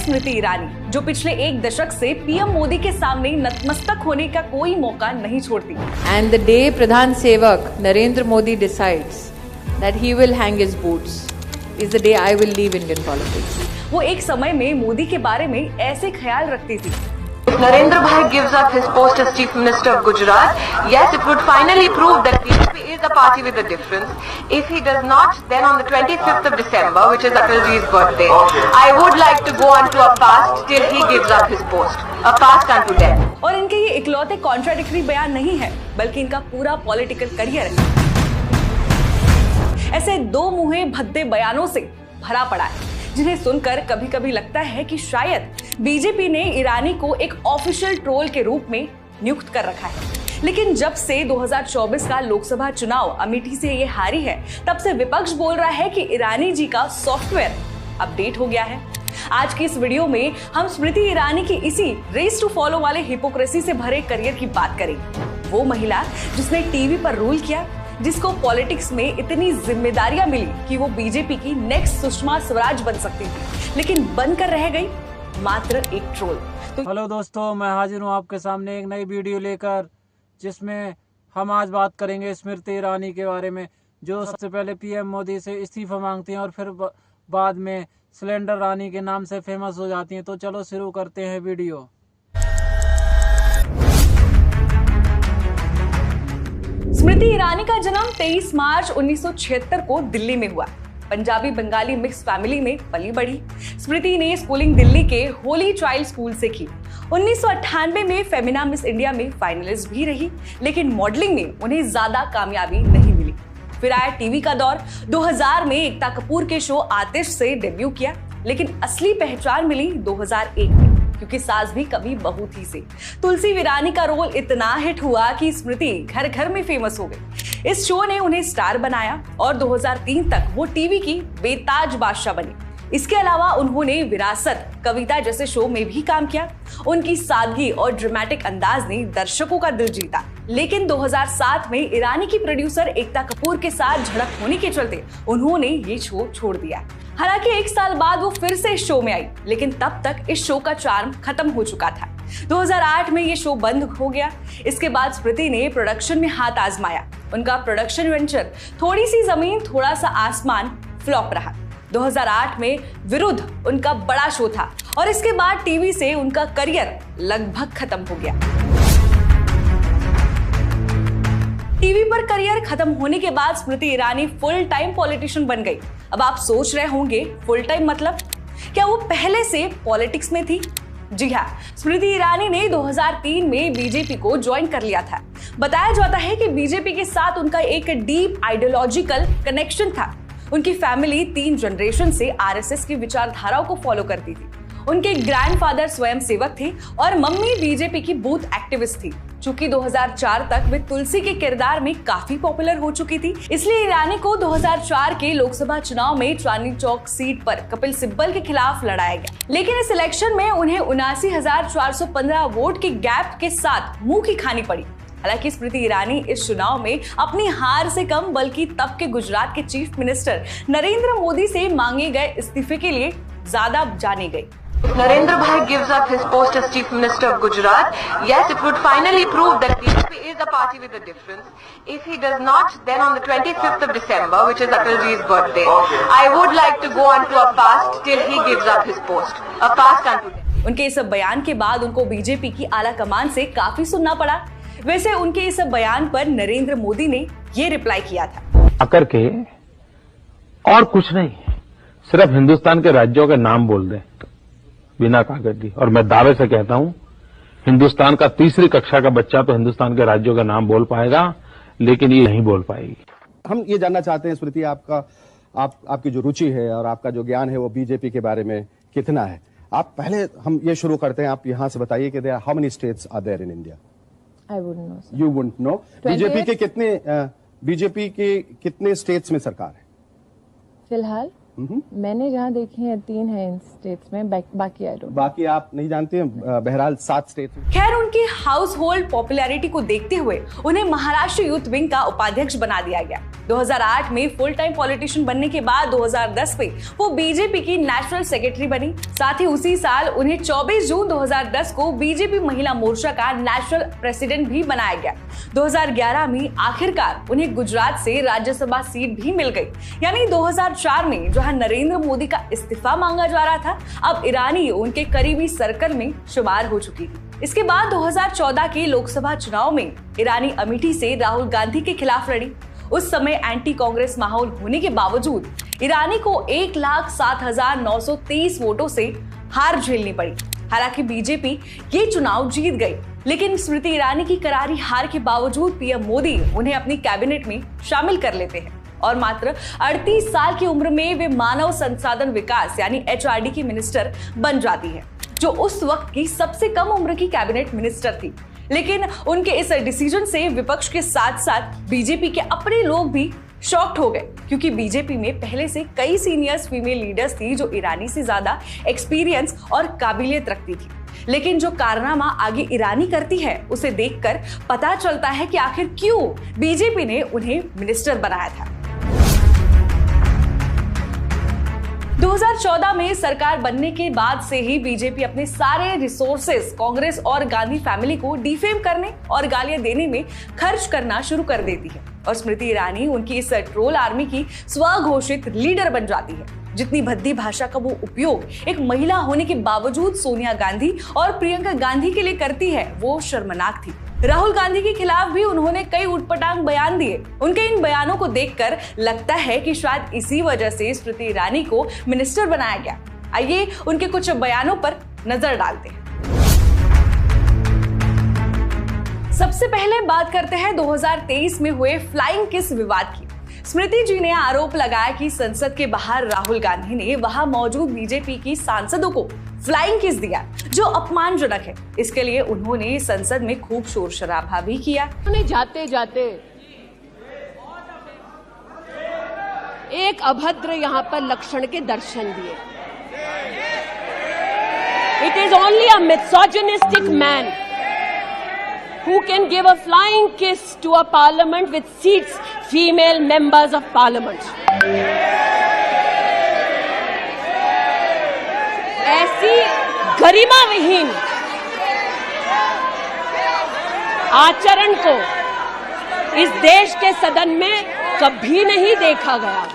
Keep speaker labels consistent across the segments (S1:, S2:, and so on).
S1: स्मृति ईरानी, जो पिछले एक दशक से पीएम मोदी के सामने नतमस्तक होने का कोई मौका नहीं छोड़ती।
S2: And the day प्रधान सेवक Narendra Modi decides that he will hang his boots is the day I will leave Indian politics.
S1: वो एक समय में मोदी के बारे में ऐसे ख्याल रखती थी।
S3: Narendra Bhai gives up his post as Chief Minister of Gujarat, yes, it would finally prove that BJP is a party with a difference. If he does not, then on the 25th of December, which is Atalji's birthday, I would like to go on to a fast till he gives up his post. A fast unto death.
S1: और इनके ये इकलौते contradictory बयान नहीं है, बल्कि इनका पूरा पॉलिटिकल करियर है। ऐसे दो मुंहे भद्दे बयानों से भरा पड़ा है, जिन्हें सुनकर कभी कभी लगता है कि शायद बीजेपी ने ईरानी को एक ऑफिशियल ट्रोल के रूप में नियुक्त कर रखा है। लेकिन जब से 2024 का लोकसभा चुनाव अमेठी से ये हारी है, तब से विपक्ष बोल रहा है कि ईरानी जी का सॉफ्टवेयर अपडेट हो गया है। आज की इस वीडियो में हम स्मृति ईरानी की इसी रेस टू फॉलो वाले हिपोक्रेसी से भरे करियर की बात करेंगे। वो महिला जिसने टीवी पर रूल किया, जिसको पॉलिटिक्स में इतनी जिम्मेदारियां मिली कि वो बीजेपी की नेक्स्ट सुषमा स्वराज बन सकती थी, लेकिन बनकर रह गई मात्र एक ट्रोल।
S4: हेलो दोस्तों, मैं हाजिर हूँ आपके सामने एक नई वीडियो लेकर, जिसमें हम आज बात करेंगे स्मृति ईरानी के बारे में, जो सबसे पहले पीएम मोदी से इस्तीफा मांगती हैं और फिर बाद में सिलेंडर रानी के नाम से फेमस हो जाती हैं। तो चलो शुरू करते हैं वीडियो।
S1: स्मृति ईरानी का जन्म 23 मार्च 1976 को दिल्ली में हुआ। पंजाबी बंगाली मिक्स फैमिली में पली बढ़ी। स्मृति ने स्कूलिंग दिल्ली के होली चाइल्ड स्कूल से की। 1998 में फेमिना मिस इंडिया में फाइनलिस्ट भी रही, लेकिन मॉडलिंग में उन्हें ज्यादा कामयाबी नहीं मिली। फिर आया टीवी का दौर। 2000 में एकता कपूर के शो आतिश से डेब्यू किया, लेकिन असली पहचान मिली 2001 में, क्योंकि सास भी कभी बहू थी से तुलसी वीरानी का रोल इतना हिट हुआ कि स्मृति घर घर में फेमस हो गई। इस शो ने उन्हें स्टार बनाया और 2003 तक वो टीवी की बेताज बादशाह बनी। इसके अलावा उन्होंने विरासत, कविता जैसे शो में भी काम किया। उनकी सादगी और ड्रामेटिक अंदाज ने दर्शकों का दिल जीता। लेकिन 2007 में ईरानी की प्रोड्यूसर एकता कपूर के साथ झड़प होने के चलते उन्होंने ये शो छोड़ दिया। हालांकि एक साल बाद वो फिर से इस शो में आई, लेकिन तब तक इस शो का चार्म खत्म हो चुका था। 2008 में ये शो बंद हो गया। इसके बाद स्मृति ने प्रोडक्शन में हाथ आजमाया। उनका प्रोडक्शन वेंचर थोड़ी सी जमीन थोड़ा सा आसमान फ्लॉप रहा। 2008 में विरुद्ध उनका बड़ा शो था और इसके बाद टीवी से उनका करियर लगभग खत्म हो गया। टीवी पर करियर खत्म होने के बाद Smriti Irani full time politician बन गई। अब आप सोच रहे होंगे फुल टाइम मतलब, क्या वो पहले से पॉलिटिक्स में थी? जी हाँ, स्मृति ईरानी ने 2003 में बीजेपी को ज्वाइन कर लिया था। बताया जाता है कि बीजेपी के साथ उनका एक डीप आइडियोलॉजिकल कनेक्शन था। उनकी फैमिली 3 जनरेशन से आरएसएस की विचारधाराओं को फॉलो करती थी। उनके ग्रैंडफादर स्वयं सेवक थे और मम्मी बीजेपी की बूथ एक्टिविस्ट थी। चूंकि 2004 तक वे तुलसी के किरदार में काफी पॉपुलर हो चुकी थी, इसलिए ईरानी को 2004 के लोकसभा चुनाव में चांदनी चौक सीट पर कपिल सिब्बल के खिलाफ लड़ाया गया। लेकिन इस इलेक्शन में उन्हें 79,415 वोट के गैप के साथ मुंह की खानी पड़ी। हालांकि स्मृति ईरानी इस चुनाव में अपनी हार से कम, बल्कि तब के गुजरात के चीफ मिनिस्टर नरेंद्र मोदी से मांगे गए इस्तीफे के लिए ज्यादा जानी गई।
S3: Narendra Bhai gives up his post as Chief Minister of Gujarat, yes, it would finally prove that BJP is a party with a difference. If he does not, then on the 25th of December, which is Atalji's birthday, I would like to go on to a fast till he gives up his post. A fast unto death.
S1: उनके इस बयान के बाद उनको BJP की आला कमान से काफी सुनना पड़ा। वैसे उनके इस बयान पर नरेंद्र मोदी ने ये रिप्लाई किया था,
S5: आकर के और कुछ नहीं, सिर्फ हिंदुस्तान के राज्यों के नाम बोल दें बिना कागज दी, और मैं दावे से कहता हूं हिंदुस्तान का 3री कक्षा का बच्चा तो हिंदुस्तान के राज्यों का नाम बोल पाएगा, लेकिन ये नहीं बोल पाएगी।
S6: हम ये जानना चाहते हैं स्मृति, आपकी जो रुचि है और आपका जो ज्ञान है वो बीजेपी के बारे में कितना है? आप पहले हम ये शुरू करते हैं, आप यहां से बताइए कि how many states are there in India?
S2: I wouldn't know, sir.
S6: You wouldn't know. BJP के कितने स्टेट्स में सरकार है
S2: फिलहाल मैंने जहाँ देखी है 3 हैं इन स्टेट्स में, बाकी आई डोंट।
S6: बाकी आप नहीं जानते हैं। बहरहाल 7 स्टेट।
S1: खैर, उनकी हाउस होल्ड पॉपुलैरिटी को देखते हुए उन्हें महाराष्ट्र यूथ विंग का उपाध्यक्ष बना दिया गया। 2008 में फुल टाइम पॉलिटिशियन बनने के बाद 2010 में वो बीजेपी की नेशनल सेक्रेटरी बनी। साथ ही उसी साल उन्हें 24 जून 2010 को बीजेपी महिला मोर्चा का नेशनल प्रेसिडेंट भी बनाया गया। 2011 में आखिरकार उन्हें गुजरात से राज्यसभा सीट भी मिल गई। यानी 2004 में जहां नरेंद्र मोदी का इस्तीफा मांगा जा रहा था, अब ईरानी उनके करीबी सर्कल में शुमार हो चुकी थी। इसके बाद 2014 के लोकसभा चुनाव में ईरानी अमेठी से राहुल गांधी के खिलाफ लड़ी। उस समय एंटी कांग्रेस माहौल होने के बावजूद ईरानी को 1,07,923 वोटों से हार झेलनी पड़ी। हालांकि बीजेपी ये चुनाव जीत गई, लेकिन स्मृति ईरानी की करारी हार के बावजूद पीएम मोदी उन्हें अपनी कैबिनेट में शामिल कर लेते हैं और मात्र 38 साल की उम्र में वे मानव संसाधन विकास यानी HRD की मिनिस्टर बन जाती है, जो उस वक्त की सबसे कम उम्र की कैबिनेट मिनिस्टर थी। लेकिन उनके इस डिसीजन से विपक्ष के साथ साथ बीजेपी के अपने लोग भी शॉक्ड हो गए, क्योंकि बीजेपी में पहले से कई सीनियर्स फीमेल लीडर्स थी जो ईरानी से ज्यादा एक्सपीरियंस और काबिलियत रखती थी। लेकिन जो कारनामा आगे ईरानी करती है उसे देखकर पता चलता है कि आखिर क्यों बीजेपी ने उन्हें मिनिस्टर बनाया था। 2014 में सरकार बनने के बाद से ही बीजेपी अपने सारे रिसोर्सेज कांग्रेस और गांधी फैमिली को डिफेम करने और गालियां देने में खर्च करना शुरू कर देती है और स्मृति ईरानी उनकी इस ट्रोल आर्मी की स्वघोषित लीडर बन जाती है। जितनी भद्दी भाषा का वो उपयोग एक महिला होने के बावजूद सोनिया गांधी और प्रियंका गांधी के लिए करती है, वो शर्मनाक थी। राहुल गांधी के खिलाफ भी उन्होंने कई उटपटांग बयान दिए। उनके इन बयानों को देखकर लगता है कि शायद इसी वजह से स्मृति ईरानी को मिनिस्टर बनाया गया। आइए उनके कुछ बयानों पर नजर डालते हैं। सबसे पहले बात करते हैं 2023 में हुए फ्लाइंग किस विवाद की। स्मृति जी ने आरोप लगाया कि संसद के बाहर राहुल गांधी ने वहां मौजूद बीजेपी की सांसदों को फ्लाइंग किस दिया, जो अपमानजनक है। इसके लिए उन्होंने संसद में खूब शोर शराबा भी किया।
S7: उन्होंने जाते जाते एक अभद्र यहाँ पर लक्षण के दर्शन दिए। It is only a misogynistic man who can give a flying kiss to a parliament with seats female members of parliament. ऐसी गरिमा विहीन आचरण को इस देश के सदन में कभी नहीं देखा गया।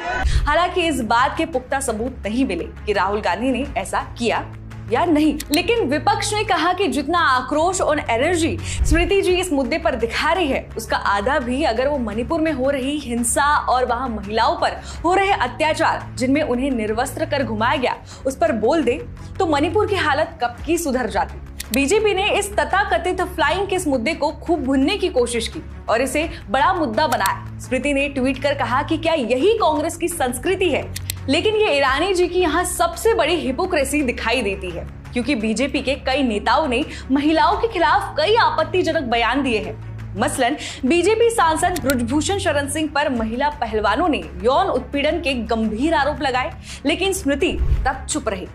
S1: हालांकि इस बात के पुख्ता सबूत नहीं मिले कि राहुल गांधी ने ऐसा किया या नहीं, लेकिन विपक्ष ने कहा कि जितना आक्रोश और एनर्जी स्मृति जी इस मुद्दे पर दिखा रही है, उसका आधा भी अगर वो मणिपुर में हो रही हिंसा और वहां महिलाओं पर हो रहे अत्याचार जिनमें उन्हें निर्वस्त्र कर घुमाया गया उस पर बोल दे, तो मणिपुर की हालत कब की सुधर जाती। बीजेपी ने इस तथाकथित फ्लाइंग किस मुद्दे को खूब भुनने की कोशिश की और इसे बड़ा मुद्दा बनाया। स्मृति ने ट्वीट कर कहा कि क्या यही कांग्रेस की संस्कृति है, लेकिन ये ईरानी जी की यहाँ सबसे बड़ी हिपोक्रेसी दिखाई देती है, क्योंकि बीजेपी के कई नेताओं ने महिलाओं के खिलाफ कई आपत्तिजनक बयान दिए हैं। मसलन बीजेपी सांसद ब्रजभूषण शरण सिंह पर महिला पहलवानों ने यौन उत्पीड़न के गंभीर आरोप लगाए, लेकिन स्मृति तब चुप रही।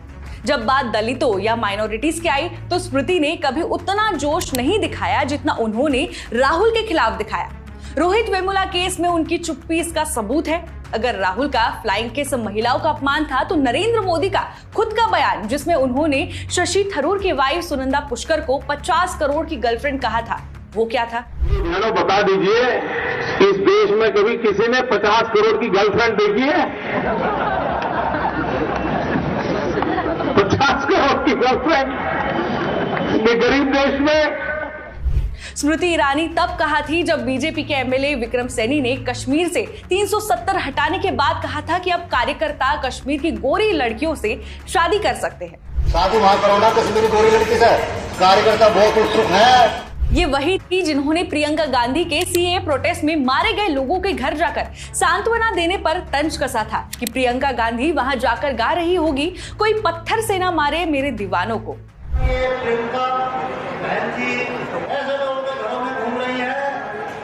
S1: जब बात दलितों या माइनॉरिटीज की आई तो स्मृति ने कभी उतना जोश नहीं दिखाया जितना उन्होंने राहुल के खिलाफ दिखाया। रोहित वेमुला केस में उनकी चुप्पी इसका सबूत है। अगर राहुल का फ्लाइंग किस महिलाओं का अपमान था, तो नरेंद्र मोदी का खुद का बयान जिसमें उन्होंने शशि थरूर की वाइफ सुनंदा पुष्कर को 50 करोड़ की गर्लफ्रेंड कहा था, वो क्या था?
S5: बहनों बता दीजिए, इस देश में कभी किसी ने 50 करोड़ की गर्लफ्रेंड देखी है? 50 करोड़ की गर्लफ्रेंड ये गरीब देश में।
S1: स्मृति ईरानी तब कहा थी जब बीजेपी के एमएलए विक्रम सैनी ने कश्मीर से 370 हटाने के बाद कहा था कि अब कार्यकर्ता कश्मीर की गोरी लड़कियों से शादी कर सकते हैं।
S8: शादी वहां करो ना कश्मीरी गोरी लड़की से, कार्यकर्ता बहुत उत्सुक है।
S1: ये वही थी जिन्होंने प्रियंका गांधी के सीए प्रोटेस्ट में मारे गए लोगों के घर जाकर सांत्वना देने पर तंज कसा था कि प्रियंका गांधी वहां जाकर गा रही होगी, कोई पत्थर से ना मारे मेरे दीवानों को।
S8: प्रियंका बहन जी ऐसे लोगों के घरों में घूम रही है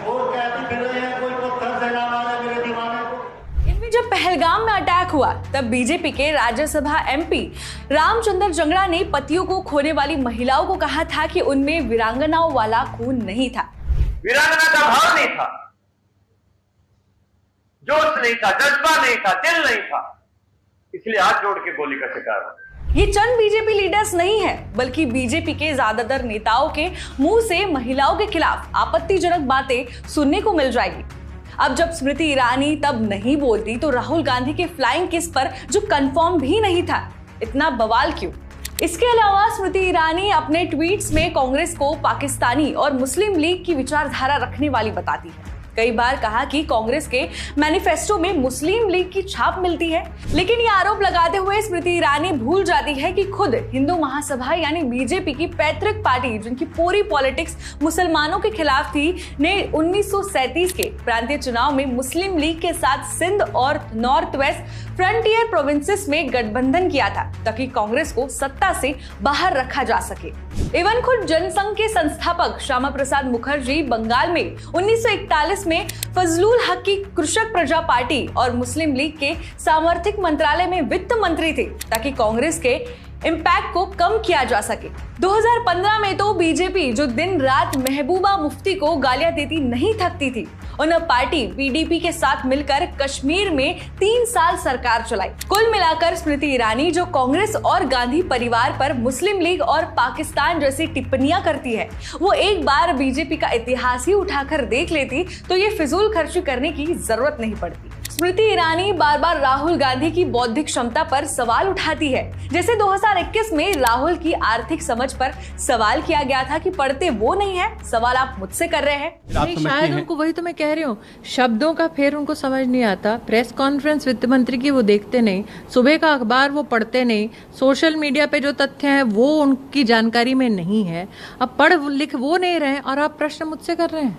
S8: और कहती फिर रही है कोई पत्थर से ना मारे मेरे दीवाने को।
S1: जब पहलगाम में अटैक तलाक हुआ तब बीजेपी के राज्यसभा एमपी रामचंद्र जंगड़ा ने पतियों को खोने वाली महिलाओं को कहा था कि उनमें वीरांगनाओं वाला खून नहीं था।
S8: वीरांगना का भाव नहीं था, जोश नहीं था, जज्बा नहीं था, दिल नहीं था, इसलिए हाथ जोड़ के गोली का शिकार हो।
S1: ये चंद बीजेपी लीडर्स नहीं है, बल्कि बीजेपी के ज्यादातर नेताओं के मुंह से महिलाओं के खिलाफ आपत्तिजनक बातें सुनने को मिल जाएगी। अब जब स्मृति ईरानी तब नहीं बोलती तो राहुल गांधी के फ्लाइंग किस पर जो कंफर्म भी नहीं था, इतना बवाल क्यों? इसके अलावा स्मृति ईरानी अपने ट्वीट्स में कांग्रेस को पाकिस्तानी और मुस्लिम लीग की विचारधारा रखने वाली बताती है। कई बार कहा कि कांग्रेस के मैनिफेस्टो में मुस्लिम लीग की छाप मिलती है, लेकिन ये आरोप लगाते हुए स्मृति ईरानी भूल जाती है कि खुद हिंदू महासभा यानी बीजेपी की पैतृक पार्टी, जिनकी पूरी पॉलिटिक्स मुसलमानों के खिलाफ थी, ने 1937 के प्रांतीय चुनाव में मुस्लिम लीग के साथ सिंध और नॉर्थ वेस्ट फ्रंटियर प्रोविंसेस में गठबंधन किया था ताकि कांग्रेस को सत्ता से बाहर रखा जा सके। इवन खुद जनसंघ के संस्थापक श्यामा प्रसाद मुखर्जी बंगाल में 1941 में फजलुल हक की कृषक प्रजा पार्टी और मुस्लिम लीग के सामर्थ्य मंत्रालय में वित्त मंत्री थे ताकि कांग्रेस के इम्पैक्ट को कम किया जा सके। 2015 में तो बीजेपी, जो दिन रात महबूबा मुफ्ती को गालियां देती नहीं थकती थी, उन पार्टी पीडीपी के साथ मिलकर कश्मीर में 3 साल सरकार चलाई। कुल मिलाकर स्मृति ईरानी जो कांग्रेस और गांधी परिवार पर मुस्लिम लीग और पाकिस्तान जैसी टिप्पणियां करती है, वो एक बार बीजेपी का इतिहास ही उठाकर देख लेती तो ये फिजूल खर्ची करने की जरूरत नहीं पड़ती। स्मृति ईरानी बार बार राहुल गांधी की बौद्धिक क्षमता पर सवाल उठाती है। जैसे 2021 में राहुल की आर्थिक समझ पर सवाल किया गया था कि पढ़ते वो नहीं है, सवाल आप मुझसे कर रहे हैं।
S2: नहीं, शायद उनको, वही तो मैं कह रही हूँ, शब्दों का फेर उनको समझ नहीं आता। प्रेस कॉन्फ्रेंस वित्त मंत्री की वो देखते नहीं, सुबह का अखबार वो पढ़ते नहीं, सोशल मीडिया पे जो तथ्य हैं वो उनकी जानकारी में नहीं है। अब पढ़ लिख वो नहीं रहे और आप प्रश्न मुझसे कर रहे हैं।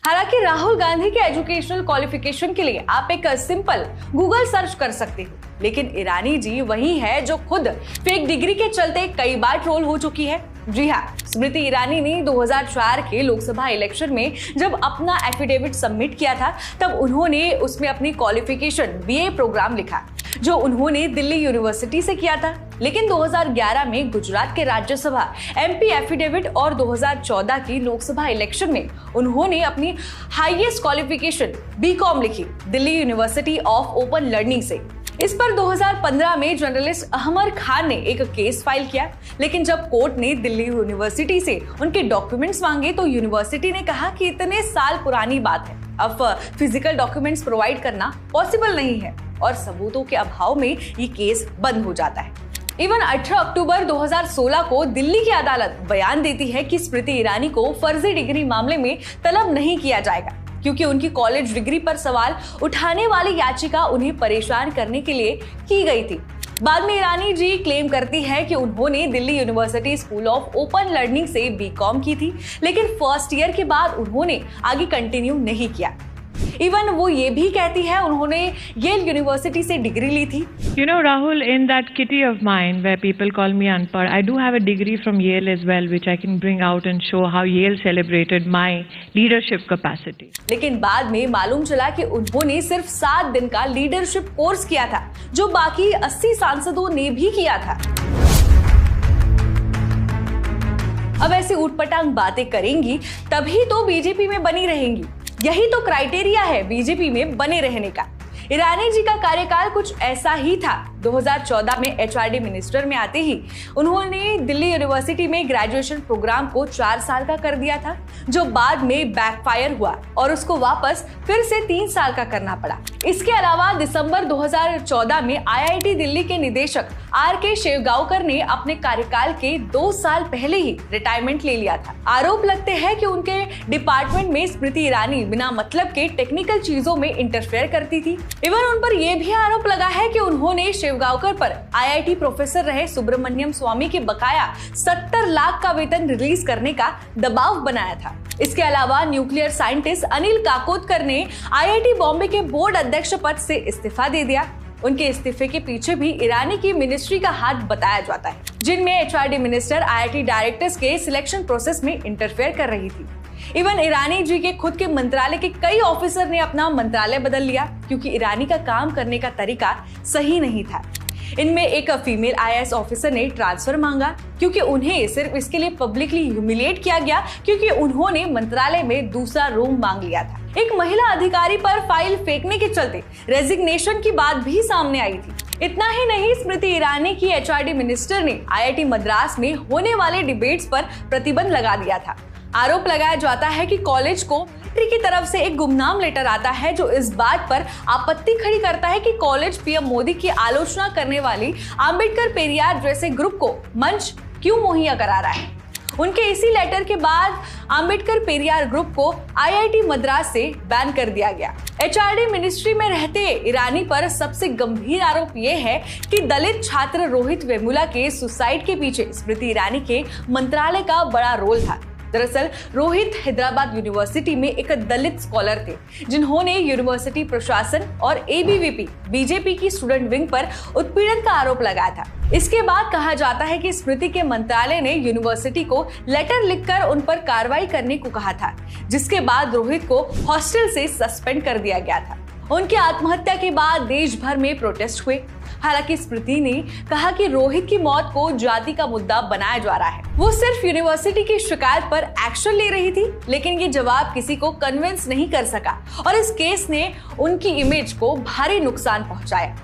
S1: हालांकि राहुल गांधी के एजुकेशनल क्वालिफिकेशन के लिए आप एक सिंपल गूगल सर्च कर सकते हो, लेकिन ईरानी जी वही है जो खुद फेक डिग्री के चलते कई बार ट्रोल हो चुकी है। जी हाँ, स्मृति ईरानी ने 2004 के लोकसभा इलेक्शन में जब अपना एफिडेविट सबमिट किया था, तब उन्होंने उसमें अपनी क्वालिफिकेशन बीए प्रोग्राम लिखा जो उन्होंने दिल्ली यूनिवर्सिटी से किया था। लेकिन 2011 में गुजरात के राज्यसभा एमपी एफिडेविट और 2014 की लोकसभा इलेक्शन में उन्होंने अपनी हाईएस्ट क्वालिफिकेशन बीकॉम लिखी Delhi university of open learning से। इस पर 2015 में जर्नलिस्ट अहमर खान ने एक केस फाइल किया, लेकिन जब कोर्ट ने दिल्ली यूनिवर्सिटी से उनके डॉक्यूमेंट्स मांगे तो यूनिवर्सिटी ने कहा कि इतने साल पुरानी बात है, अब फिजिकल डॉक्यूमेंट्स प्रोवाइड करना पॉसिबल नहीं है और सबूतों के अभाव में ये केस बंद हो जाता है। इवन 18 अक्टूबर 2016 को दिल्ली की अदालत बयान देती है कि स्मृति ईरानी को फर्जी डिग्री मामले में तलब नहीं किया जाएगा, क्योंकि उनकी कॉलेज डिग्री पर सवाल उठाने वाली याचिका उन्हें परेशान करने के लिए की गई थी। बाद में ईरानी जी क्लेम करती है कि उन्होंने Delhi university school of open learning से बीकॉम की थी, लेकिन फर्स्ट ईयर के बाद उन्होंने आगे कंटिन्यू नहीं किया। इवन वो ये भी कहती है उन्होंने येल यूनिवर्सिटी से डिग्री ली थी।
S9: You know, Rahul, in that kitty of mine where people call me unpad, I do have a degree from Yale as well, which I can bring out and show how Yale celebrated my leadership capacity.
S1: लेकिन बाद में मालूम चला कि उन्होंने सिर्फ 7 दिन का लीडरशिप कोर्स किया था, जो बाकी 80 सांसदों ने भी किया था। अब ऐसी ऊटपटांग बातें करेंगी तभी तो बीजेपी में बनी रहेंगी। यही तो क्राइटेरिया है बीजेपी में बने रहने का। ईरानी जी का कार्यकाल कुछ ऐसा ही था। 2014 में एचआरडी मिनिस्टर में आते ही उन्होंने दिल्ली यूनिवर्सिटी में ग्रेजुएशन प्रोग्राम को 4 साल का कर दिया था, जो बाद में बैकफायर हुआ और उसको वापस फिर से 3 साल का करना पड़ा। इसके अलावा दिसंबर 2014 में आईआईटी दिल्ली के निदेशक आर.के. शेवगांवकर ने अपने कार्यकाल के 2 साल पहले ही रिटायरमेंट ले लिया था। आरोप लगते हैं कि उनके डिपार्टमेंट में स्मृति ईरानी बिना मतलब के टेक्निकल चीजों में इंटरफेयर करती थी। इवन उन पर यह भी आरोप लगा है कि उन्होंने शेवगांवकर पर आईआईटी प्रोफेसर रहे सुब्रमण्यम स्वामी के बकाया 70 लाख का वेतन रिलीज करने का दबाव बनाया था। इसके अलावा न्यूक्लियर साइंटिस्ट अनिल काकोदकर ने आईआईटी बॉम्बे के बोर्ड अध्यक्ष पद से इस्तीफा दे दिया। उनके इस्तीफे के पीछे भी ईरानी की मिनिस्ट्री का हाथ बताया जाता है, जिनमें एचआरडी मिनिस्टर आईआईटी डायरेक्टर्स के सिलेक्शन प्रोसेस में इंटरफेयर कर रही थी। इवन ईरानी जी के खुद के मंत्रालय के कई ऑफिसर ने अपना मंत्रालय बदल लिया क्योंकि ईरानी का काम करने का तरीका सही नहीं था। इनमें एक फीमेल IAS ऑफिसर ने ट्रांसफर मांगा क्योंकि उन्हें सिर्फ इसके लिए पब्लिकली ह्यूमिलिएट किया गया क्योंकि उन्होंने मंत्रालय में दूसरा रूम मांग लिया था। एक महिला अधिकारी पर फाइल फेंकने के चलते रेजिग्नेशन की बात भी सामने आई थी। इतना ही नहीं, स्मृति ईरानी की HRD मिनिस्टर ने IIT मद्रास में होने वाले डिबेट्स पर प्रतिबंध लगा दिया था। आरोप लगाया जाता है कि कॉलेज को मिलिट्री की तरफ से एक गुमनाम लेटर आता है जो इस बात पर आपत्ति खड़ी करता है कि कॉलेज PM मोदी की आलोचना करने वाली आंबेडकर पेरियार जैसे ग्रुप को मंच क्यों मुहैया करा रहा है। उनके इसी लेटर के बाद आंबेडकर पेरियार ग्रुप को IIT मद्रास से बैन कर दिया गया। HRD मिनिस्ट्री में रहते ईरानी पर सबसे गंभीर आरोप यह है कि दलित छात्र रोहित वेमुला के सुसाइड के पीछे स्मृति ईरानी के मंत्रालय का बड़ा रोल था। दरअसल रोहित हैदराबाद यूनिवर्सिटी में एक दलित स्कॉलर थे जिन्होंने यूनिवर्सिटी प्रशासन और ABVP बीजेपी की स्टूडेंट विंग पर उत्पीड़न का आरोप लगाया था। इसके बाद कहा जाता है कि स्मृति के मंत्रालय ने यूनिवर्सिटी को लेटर लिखकर उन पर कार्रवाई करने को कहा था, जिसके बाद रोहित को हॉस्टल से सस्पेंड कर दिया गया था। उनकी आत्महत्या के बाद देश भर में प्रोटेस्ट हुए। हालांकि स्मृति ने कहा कि रोहित की मौत को जाति का मुद्दा बनाया जा रहा है। वो सिर्फ यूनिवर्सिटी की शिकायत पर एक्शन ले रही थी, लेकिन ये जवाब किसी को कन्विंस नहीं कर सका और इस केस ने उनकी इमेज को भारी नुकसान पहुंचाया।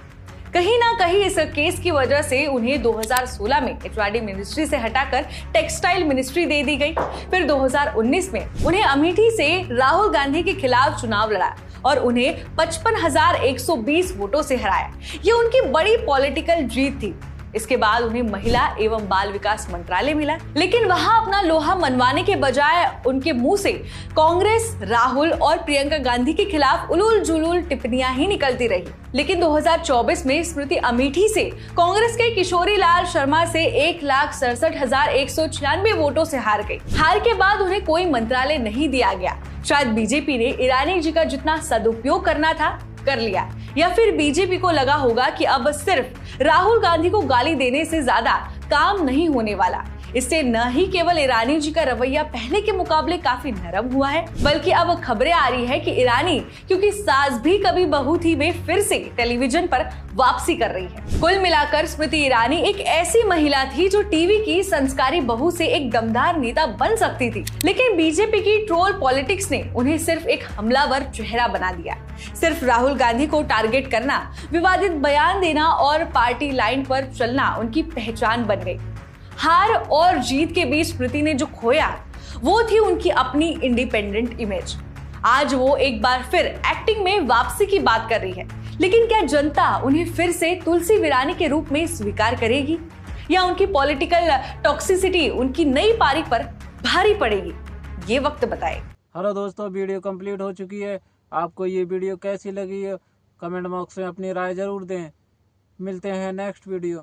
S1: कहीं ना कहीं इस केस की वजह से उन्हें 2016 में HRD मिनिस्ट्री से हटाकर टेक्सटाइल मिनिस्ट्री दे दी गई। फिर 2019 में उन्हें अमेठी से राहुल गांधी के खिलाफ चुनाव लड़ा और उन्हें 55,120 वोटों से हराया। ये उनकी बड़ी पॉलिटिकल जीत थी। इसके बाद उन्हें महिला एवं बाल विकास मंत्रालय मिला, लेकिन वहां अपना लोहा मनवाने के बजाय उनके मुंह से कांग्रेस, राहुल और प्रियंका गांधी के खिलाफ उलूल जुलूल टिप्पणियां ही निकलती रही। लेकिन 2024 में स्मृति अमेठी से कांग्रेस के किशोरी लाल शर्मा से 1,67,196 वोटों से हार गई। हार के बाद उन्हें कोई मंत्रालय नहीं दिया गया। शायद बीजेपी ने ईरानी जी का जितना सदुपयोग करना था कर लिया, या फिर बीजेपी को लगा होगा कि अब सिर्फ राहुल गांधी को गाली देने से ज्यादा काम नहीं होने वाला। इससे न ही केवल ईरानी जी का रवैया पहले के मुकाबले काफी नरम हुआ है, बल्कि अब खबरें आ रही है कि ईरानी क्योंकि सास भी कभी बहू थी में फिर से टेलीविजन पर वापसी कर रही है। कुल मिलाकर स्मृति ईरानी एक ऐसी महिला थी जो टीवी की संस्कारी बहू से एक दमदार नेता बन सकती थी, लेकिन बीजेपी की ट्रोल पॉलिटिक्स ने उन्हें सिर्फ एक हमलावर चेहरा बना दिया। सिर्फ राहुल गांधी को टारगेट करना, विवादित बयान देना और पार्टी लाइन पर चलना उनकी पहचान बन गई। हार और जीत के बीच स्मृति ने जो खोया वो थी उनकी अपनी इंडिपेंडेंट इमेज। आज वो एक बार फिर एक्टिंग में वापसी की बात कर रही है, लेकिन क्या जनता उन्हें फिर से तुलसी वीरानी के रूप में स्वीकार करेगी या उनकी पॉलिटिकल टॉक्सिसिटी उनकी नई पारी पर भारी पड़ेगी? ये वक्त बताए।
S4: हेलो दोस्तों, वीडियो कंप्लीट हो चुकी है। आपको ये वीडियो कैसी लगी है कमेंट बॉक्स में अपनी राय जरूर दें। मिलते हैं नेक्स्ट वीडियो।